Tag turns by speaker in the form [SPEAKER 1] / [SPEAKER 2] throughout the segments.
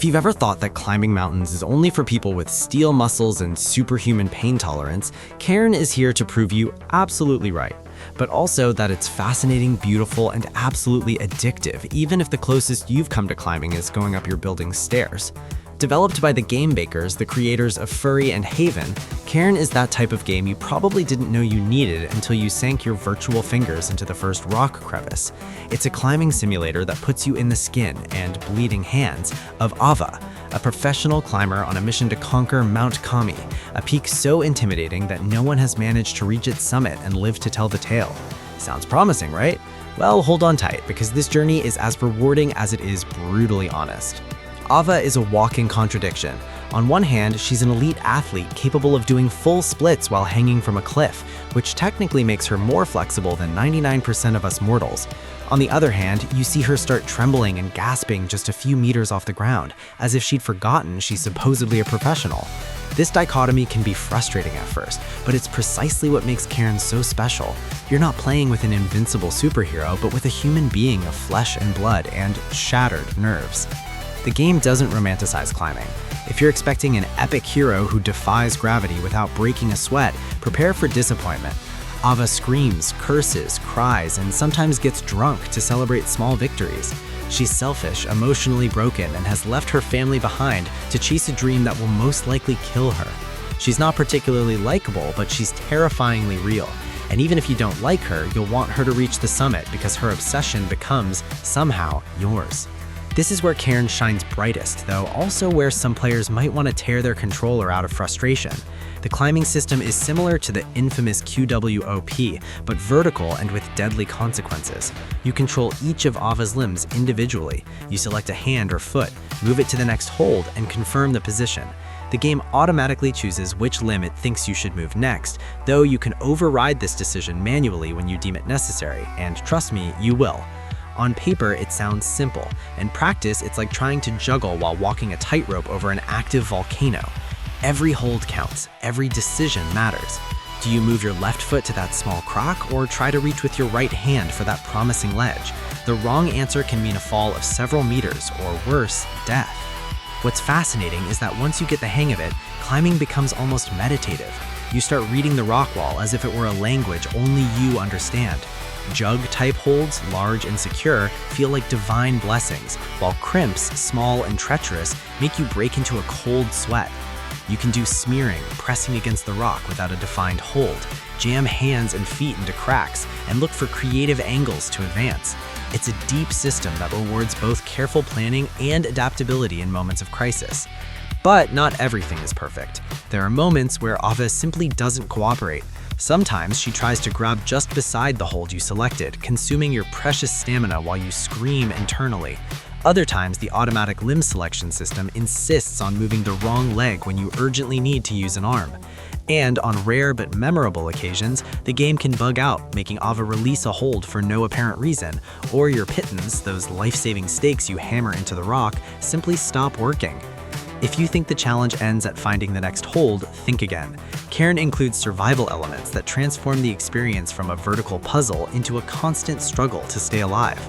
[SPEAKER 1] If you've ever thought that climbing mountains is only for people with steel muscles and superhuman pain tolerance, Cairn is here to prove you absolutely right. But also that it's fascinating, beautiful, and absolutely addictive, even if the closest you've come to climbing is going up your building's stairs. Developed by the game makers, the creators of Furry and Haven, Cairn is that type of game you probably didn't know you needed until you sank your virtual fingers into the first rock crevice. It's a climbing simulator that puts you in the skin and bleeding hands of Ava, a professional climber on a mission to conquer Mount Kami, a peak so intimidating that no one has managed to reach its summit and live to tell the tale. Sounds promising, right? Well, hold on tight, because this journey is as rewarding as it is brutally honest. Ava is a walking contradiction. On one hand, she's an elite athlete capable of doing full splits while hanging from a cliff, which technically makes her more flexible than 99% of us mortals. On the other hand, you see her start trembling and gasping just a few meters off the ground, as if she'd forgotten she's supposedly a professional. This dichotomy can be frustrating at first, but it's precisely what makes Cairn so special. You're not playing with an invincible superhero, but with a human being of flesh and blood and shattered nerves. The game doesn't romanticize climbing. If you're expecting an epic hero who defies gravity without breaking a sweat, prepare for disappointment. Ava screams, curses, cries, and sometimes gets drunk to celebrate small victories. She's selfish, emotionally broken, and has left her family behind to chase a dream that will most likely kill her. She's not particularly likable, but she's terrifyingly real. And even if you don't like her, you'll want her to reach the summit because her obsession becomes, somehow, yours. This is where Cairn shines brightest, though also where some players might want to tear their controller out of frustration. The climbing system is similar to the infamous QWOP, but vertical and with deadly consequences. You control each of Ava's limbs individually. You select a hand or foot, move it to the next hold, and confirm the position. The game automatically chooses which limb it thinks you should move next, though you can override this decision manually when you deem it necessary, and trust me, you will. On paper, it sounds simple. In practice, it's like trying to juggle while walking a tightrope over an active volcano. Every hold counts, every decision matters. Do you move your left foot to that small crock, or try to reach with your right hand for that promising ledge? The wrong answer can mean a fall of several meters, or worse, death. What's fascinating is that once you get the hang of it, climbing becomes almost meditative. You start reading the rock wall as if it were a language only you understand. Jug-type holds, large and secure, feel like divine blessings, while crimps, small and treacherous, make you break into a cold sweat. You can do smearing, pressing against the rock without a defined hold, jam hands and feet into cracks, and look for creative angles to advance. It's a deep system that rewards both careful planning and adaptability in moments of crisis. But not everything is perfect. There are moments where Ava simply doesn't cooperate. Sometimes she tries to grab just beside the hold you selected, consuming your precious stamina while you scream internally. Other times, the automatic limb selection system insists on moving the wrong leg when you urgently need to use an arm. And on rare but memorable occasions, the game can bug out, making Ava release a hold for no apparent reason, or your pittons, those life-saving stakes you hammer into the rock, simply stop working. If you think the challenge ends at finding the next hold, think again. Cairn includes survival elements that transform the experience from a vertical puzzle into a constant struggle to stay alive.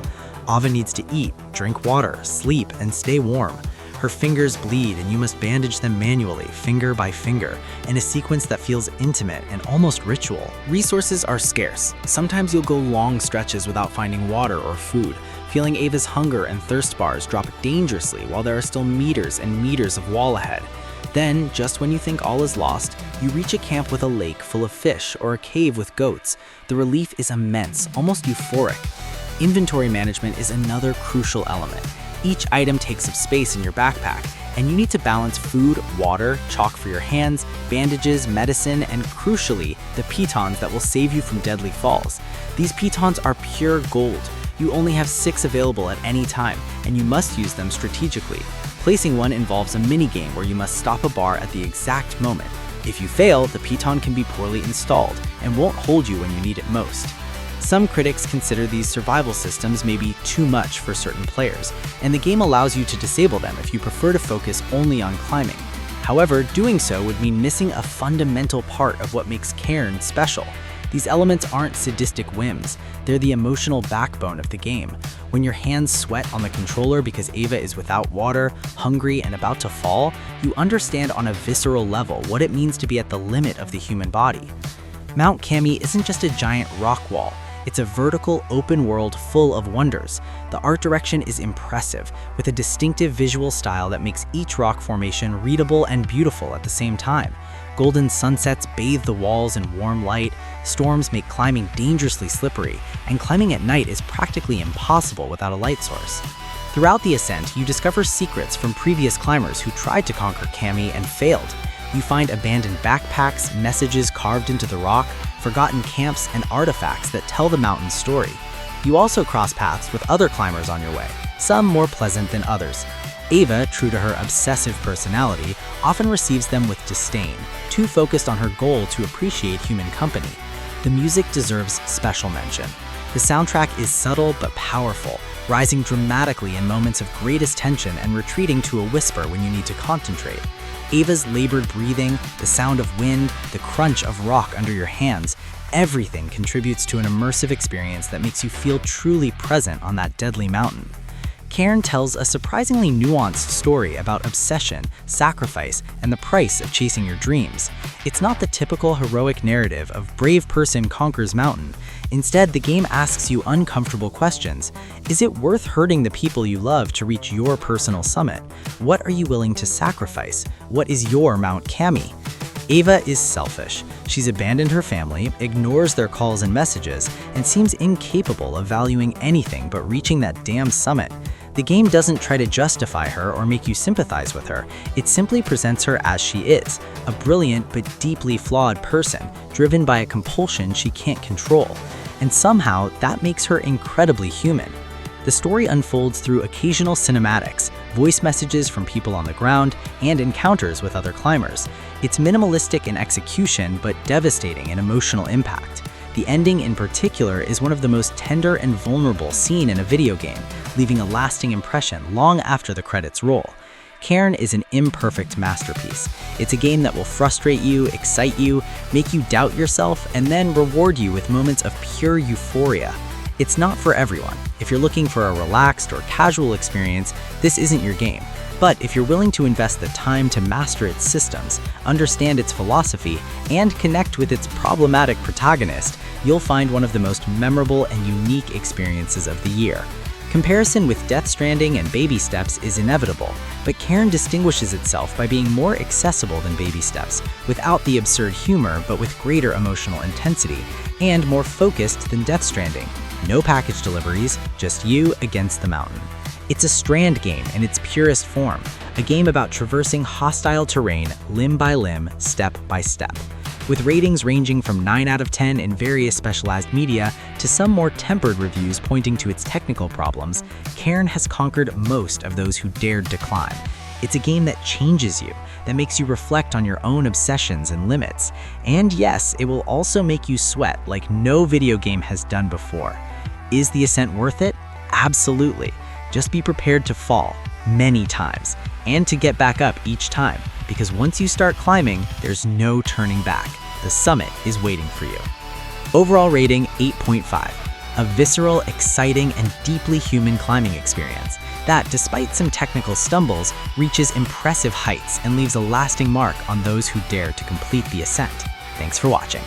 [SPEAKER 1] Ava needs to eat, drink water, sleep, and stay warm. Her fingers bleed and you must bandage them manually, finger by finger, in a sequence that feels intimate and almost ritual.
[SPEAKER 2] Resources are scarce. Sometimes you'll go long stretches without finding water or food. Feeling Ava's hunger and thirst bars drop dangerously while there are still meters and meters of wall ahead. Then, just when you think all is lost, you reach a camp with a lake full of fish or a cave with goats. The relief is immense, almost euphoric. Inventory management is another crucial element. Each item takes up space in your backpack, and you need to balance food, water, chalk for your hands, bandages, medicine, and crucially, the pitons that will save you from deadly falls. These pitons are pure gold. You only have 6 available at any time, and you must use them strategically. Placing one involves a mini-game where you must stop a bar at the exact moment. If you fail, the piton can be poorly installed and won't hold you when you need it most. Some critics consider these survival systems may be too much for certain players, and the game allows you to disable them if you prefer to focus only on climbing. However, doing so would mean missing a fundamental part of what makes Cairn special. These elements aren't sadistic whims, they're the emotional backbone of the game. When your hands sweat on the controller because Ava is without water, hungry, and about to fall, you understand on a visceral level what it means to be at the limit of the human body. Mount Kami isn't just a giant rock wall. It's a vertical, open world full of wonders. The art direction is impressive, with a distinctive visual style that makes each rock formation readable and beautiful at the same time. Golden sunsets bathe the walls in warm light, storms make climbing dangerously slippery, and climbing at night is practically impossible without a light source. Throughout the ascent, you discover secrets from previous climbers who tried to conquer Kami and failed. You find abandoned backpacks, messages carved into the rock, forgotten camps, and artifacts that tell the mountain's story. You also cross paths with other climbers on your way, some more pleasant than others. Ava, true to her obsessive personality, often receives them with disdain, too focused on her goal to appreciate human company. The music deserves special mention. The soundtrack is subtle but powerful, rising dramatically in moments of greatest tension and retreating to a whisper when you need to concentrate. Ava's labored breathing, the sound of wind, the crunch of rock under your hands, everything contributes to an immersive experience that makes you feel truly present on that deadly mountain. Cairn tells a surprisingly nuanced story about obsession, sacrifice, and the price of chasing your dreams. It's not the typical heroic narrative of brave person conquers mountain. Instead, the game asks you uncomfortable questions. Is it worth hurting the people you love to reach your personal summit? What are you willing to sacrifice? What is your Mount Kami? Ava is selfish. She's abandoned her family, ignores their calls and messages, and seems incapable of valuing anything but reaching that damn summit. The game doesn't try to justify her or make you sympathize with her. It simply presents her as she is, a brilliant but deeply flawed person, driven by a compulsion she can't control. And somehow, that makes her incredibly human. The story unfolds through occasional cinematics, voice messages from people on the ground, and encounters with other climbers. It's minimalistic in execution, but devastating in emotional impact. The ending in particular is one of the most tender and vulnerable seen in a video game, leaving a lasting impression long after the credits roll. Cairn is an imperfect masterpiece. It's a game that will frustrate you, excite you, make you doubt yourself, and then reward you with moments of pure euphoria. It's not for everyone. If you're looking for a relaxed or casual experience, this isn't your game. But if you're willing to invest the time to master its systems, understand its philosophy, and connect with its problematic protagonist, you'll find one of the most memorable and unique experiences of the year. Comparison with Death Stranding and Baby Steps is inevitable, but Cairn distinguishes itself by being more accessible than Baby Steps, without the absurd humor but with greater emotional intensity, and more focused than Death Stranding. No package deliveries, just you against the mountain. It's a Strand game in its purest form, a game about traversing hostile terrain limb by limb, step by step. With ratings ranging from 9 out of 10 in various specialized media to some more tempered reviews pointing to its technical problems, Cairn has conquered most of those who dared to climb. It's a game that changes you, that makes you reflect on your own obsessions and limits. And yes, it will also make you sweat like no video game has done before. Is the ascent worth it? Absolutely. Just be prepared to fall many times and to get back up each time, because once you start climbing, there's no turning back. The summit is waiting for you. Overall rating 8.5. A visceral, exciting, and deeply human climbing experience that, despite some technical stumbles, reaches impressive heights and leaves a lasting mark on those who dare to complete the ascent. Thanks for watching.